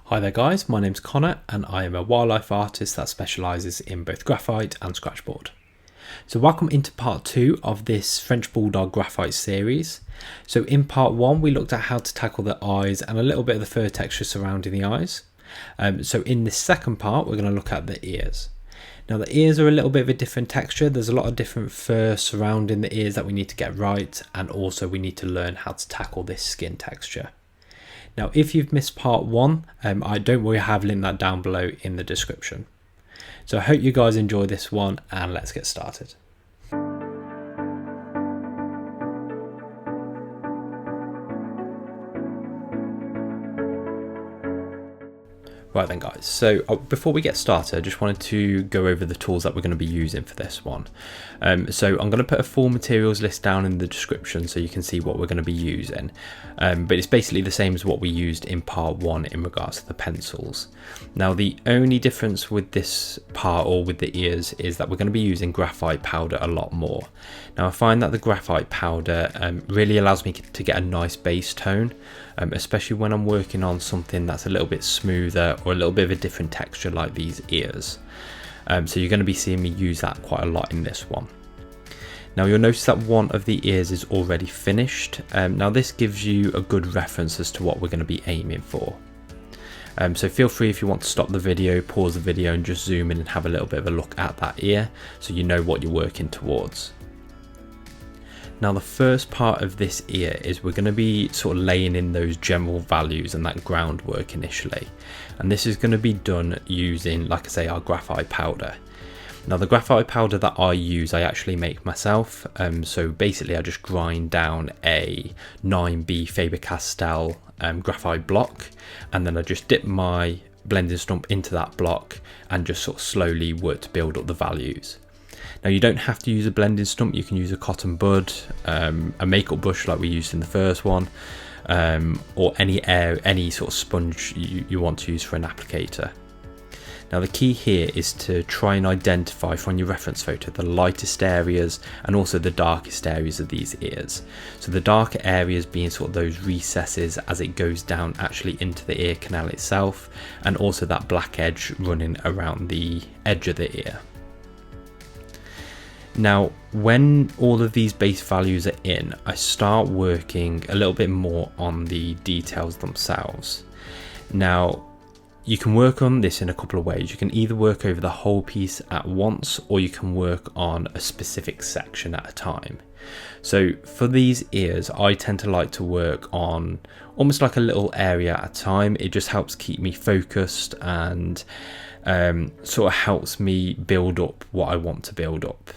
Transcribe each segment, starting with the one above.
Hi there guys, my name's Conor and I am a wildlife artist that specialises in both graphite and scratchboard. So welcome into part 2 of this French Bulldog graphite series. So in part 1 we looked at how to tackle the eyes and a little bit of the fur texture surrounding the eyes. So in this second part we're going to look at the ears. Now the ears are a little bit of a different texture. There's a lot of different fur surrounding the ears that we need to get right, and also we need to learn how to tackle this skin texture. Now, if you've missed part 1, I don't worry, I have linked that down below in the description. So I hope you guys enjoy this one and let's get started. Right then guys, so before we get started, I just wanted to go over the tools that we're going to be using for this one. So I'm going to put a full materials list down in the description so you can see what we're going to be using. But it's basically the same as what we used in part 1 in regards to the pencils. Now the only difference with this part, or with the ears, is that we're going to be using graphite powder a lot more. Now I find that the graphite powder really allows me to get a nice base tone, especially when I'm working on something that's a little bit smoother or a little bit of a different texture like these ears. So you're going to be seeing me use that quite a lot in this one. Now you'll notice that one of the ears is already finished. Now this gives you a good reference as to what we're going to be aiming for. So feel free, if you want to stop the video, pause the video and just zoom in and have a little bit of a look at that ear so you know what you're working towards. Now the first part of this ear is we're going to be sort of laying in those general values and that groundwork initially, and this is going to be done using, like I say, our graphite powder. Now the graphite powder that I use, I actually make myself. So basically I just grind down a 9B Faber-Castell graphite block, and then I just dip my blending stump into that block and just sort of slowly work to build up the values. Now you don't have to use a blending stump, you can use a cotton bud, a makeup brush like we used in the first one, or any sort of sponge you want to use for an applicator. Now the key here is to try and identify from your reference photo the lightest areas and also the darkest areas of these ears. So the darker areas being sort of those recesses as it goes down actually into the ear canal itself, and also that black edge running around the edge of the ear. Now when all of these base values are in, I start working a little bit more on the details themselves. Now you can work on this in a couple of ways. You can either work over the whole piece at once, or you can work on a specific section at a time. So for these ears, I tend to like to work on almost like a little area at a time. It just helps keep me focused and sort of helps me build up what I want to build up,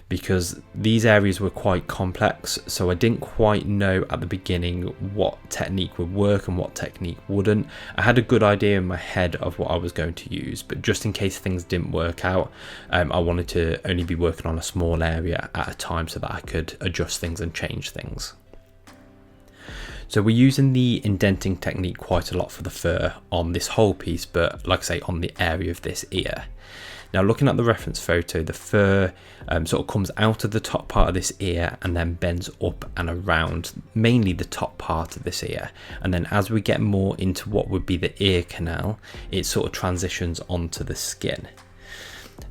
because these areas were quite complex, so I didn't quite know at the beginning what technique would work and what technique wouldn't. I had a good idea in my head of what I was going to use, but just in case things didn't work out, I wanted to only be working on a small area at a time so that I could adjust things and change things. So we're using the indenting technique quite a lot for the fur on this whole piece, but like I say, on the area of this ear. Now looking at the reference photo, the fur sort of comes out of the top part of this ear and then bends up and around mainly the top part of this ear, and then as we get more into what would be the ear canal, it sort of transitions onto the skin.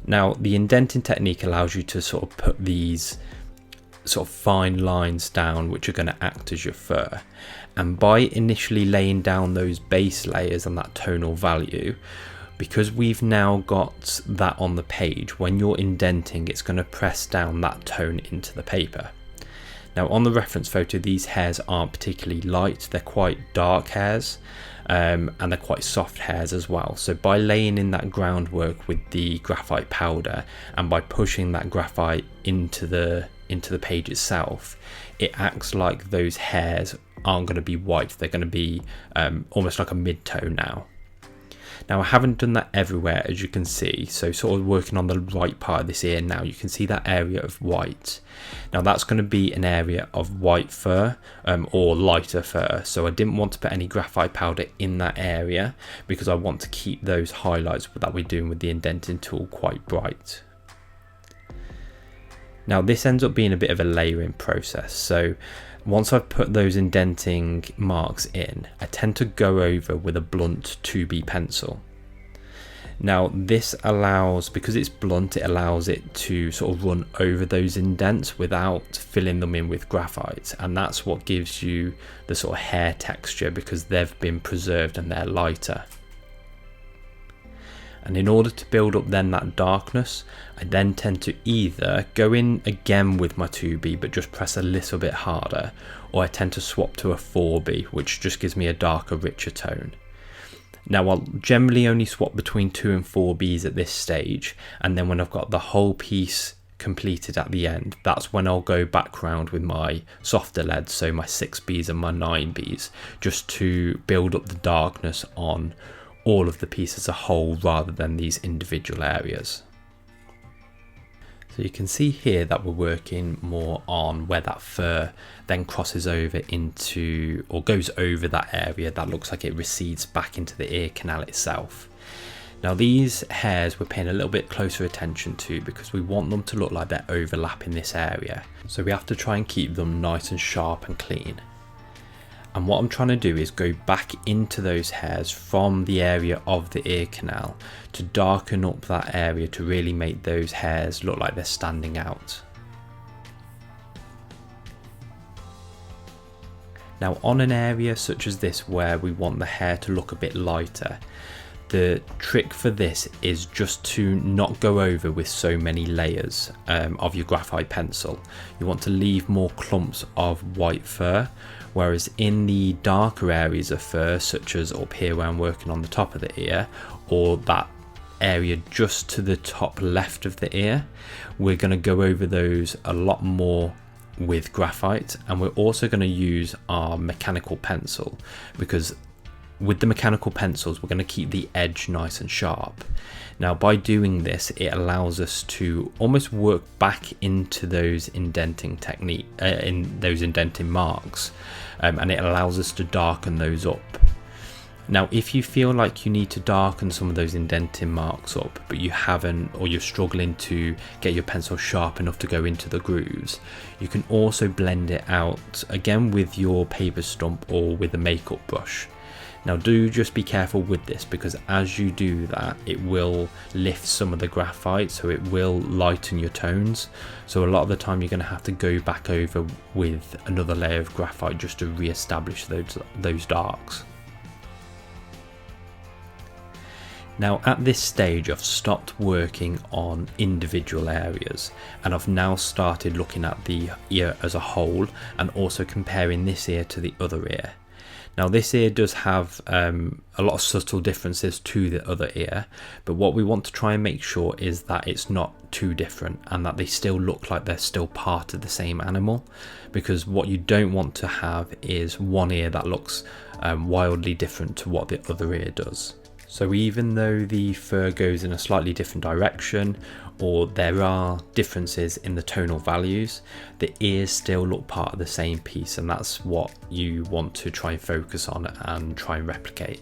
Now the indenting technique allows you to sort of put these sort of fine lines down which are going to act as your fur, and by initially laying down those base layers and that tonal value, because we've now got that on the page, when you're indenting it's going to press down that tone into the paper. Now on the reference photo, these hairs aren't particularly light, they're quite dark hairs, and they're quite soft hairs as well. So by laying in that groundwork with the graphite powder and by pushing that graphite into the page itself, it acts like those hairs aren't going to be white, they're going to be almost like a mid-tone now. Now I haven't done that everywhere, as you can see, so sort of working on the right part of this ear now, you can see that area of white. Now that's going to be an area of white fur or lighter fur, so I didn't want to put any graphite powder in that area because I want to keep those highlights that we're doing with the indenting tool quite bright. Now this ends up being a bit of a layering process, so Once I've put those indenting marks in, I tend to go over with a blunt 2B pencil. Now this allows, because it's blunt, it allows it to sort of run over those indents without filling them in with graphite, and that's what gives you the sort of hair texture, because they've been preserved and they're lighter. And in order to build up then that darkness, I then tend to either go in again with my 2B but just press a little bit harder, or I tend to swap to a 4B, which just gives me a darker, richer tone. Now I'll generally only swap between 2 and 4Bs at this stage, and then when I've got the whole piece completed at the end, that's when I'll go back round with my softer leads, so my 6Bs and my 9Bs, just to build up the darkness on all of the piece as a whole rather than these individual areas. So you can see here that we're working more on where that fur then crosses over into, or goes over that area that looks like it recedes back into the ear canal itself. Now these hairs we're paying a little bit closer attention to, because we want them to look like they're overlapping this area. So we have to try and keep them nice and sharp and clean. And what I'm trying to do is go back into those hairs from the area of the ear canal to darken up that area to really make those hairs look like they're standing out. Now on an area such as this where we want the hair to look a bit lighter, the trick for this is just to not go over with so many layers of your graphite pencil. You want to leave more clumps of white fur, whereas in the darker areas of fur, such as up here where I'm working on the top of the ear, or that area just to the top left of the ear, we're going to go over those a lot more with graphite. And we're also going to use our mechanical pencil, because with the mechanical pencils we're going to keep the edge nice and sharp. Now by doing this, it allows us to almost work back into those indenting technique, in those indenting marks, and it allows us to darken those up. Now if you feel like you need to darken some of those indenting marks up, but you haven't, or you're struggling to get your pencil sharp enough to go into the grooves, you can also blend it out again with your paper stump or with a makeup brush. Now do just be careful with this, because as you do that it will lift some of the graphite, so it will lighten your tones. So a lot of the time you're going to have to go back over with another layer of graphite just to re-establish those darks. Now at this stage I've stopped working on individual areas, and I've now started looking at the ear as a whole and also comparing this ear to the other ear. Now this ear does have a lot of subtle differences to the other ear, but what we want to try and make sure is that it's not too different and that they still look like they're still part of the same animal, because what you don't want to have is one ear that looks wildly different to what the other ear does. So even though the fur goes in a slightly different direction, or there are differences in the tonal values, the ears still look part of the same piece, and that's what you want to try and focus on and try and replicate.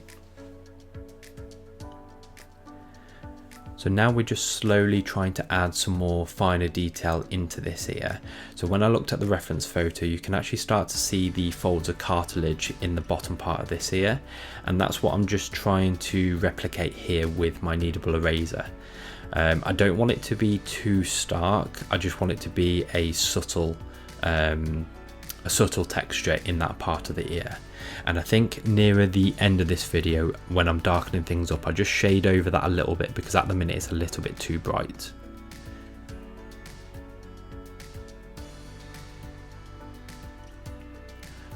So now we're just slowly trying to add some more finer detail into this ear. So when I looked at the reference photo, you can actually start to see the folds of cartilage in the bottom part of this ear, and that's what I'm just trying to replicate here with my kneadable eraser. I don't want it to be too stark, I just want it to be a subtle texture in that part of the ear. And I think nearer the end of this video, when I'm darkening things up, I just shade over that a little bit, because at the minute it's a little bit too bright.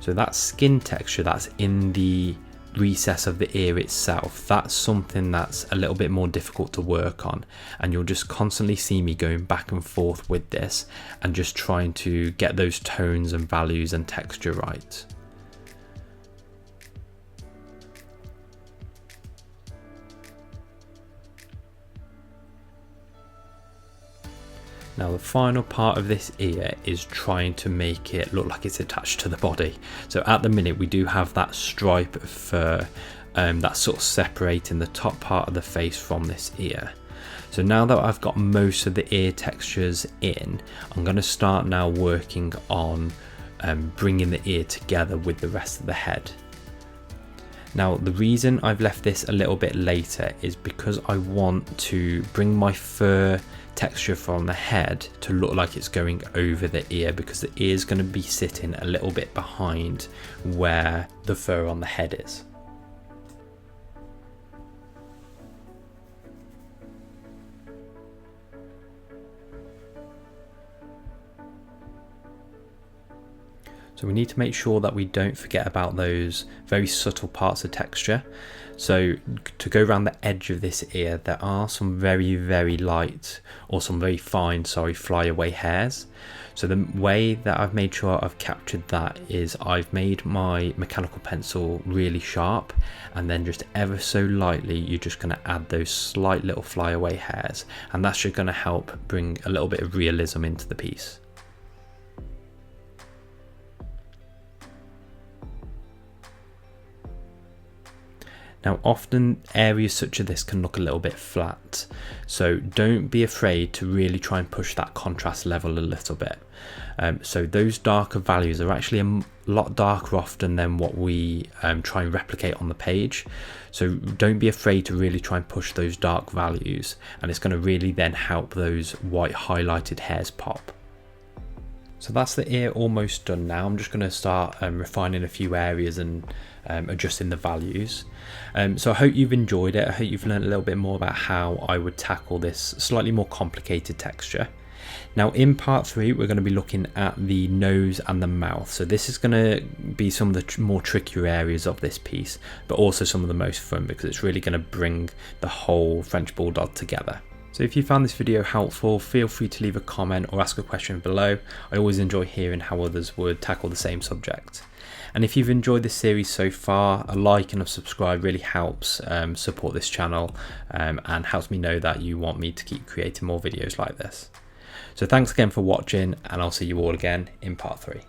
So that skin texture that's in the recess of the ear itself, that's something that's a little bit more difficult to work on, and you'll just constantly see me going back and forth with this and just trying to get those tones and values and texture right. Now the final part of this ear is trying to make it look like it's attached to the body. So at the minute we do have that stripe of fur that's sort of separating the top part of the face from this ear. So now that I've got most of the ear textures in, I'm going to start now working on bringing the ear together with the rest of the head. Now the reason I've left this a little bit later is because I want to bring my fur texture from the head to look like it's going over the ear, because the ear is going to be sitting a little bit behind where the fur on the head is. So we need to make sure that we don't forget about those very subtle parts of texture. So to go around the edge of this ear, there are some very, very light, or some very fine, flyaway hairs. So the way that I've made sure I've captured that is I've made my mechanical pencil really sharp, and then just ever so lightly you're just going to add those slight little flyaway hairs, and that's just going to help bring a little bit of realism into the piece. Now often areas such as this can look a little bit flat, so don't be afraid to really try and push that contrast level a little bit. So those darker values are actually a lot darker often than what we try and replicate on the page, so don't be afraid to really try and push those dark values, and it's going to really then help those white highlighted hairs pop. So that's the ear almost done now. I'm just going to start refining a few areas and adjusting the values. So I hope you've enjoyed it. I hope you've learned a little bit more about how I would tackle this slightly more complicated texture. Now in part 3 we're going to be looking at the nose and the mouth. So this is going to be some of the more trickier areas of this piece, but also some of the most fun, because it's really going to bring the whole French Bulldog together. So if you found this video helpful, feel free to leave a comment or ask a question below. I always enjoy hearing how others would tackle the same subject. And if you've enjoyed this series so far, a like and a subscribe really helps support this channel and helps me know that you want me to keep creating more videos like this. So thanks again for watching, and I'll see you all again in part 3.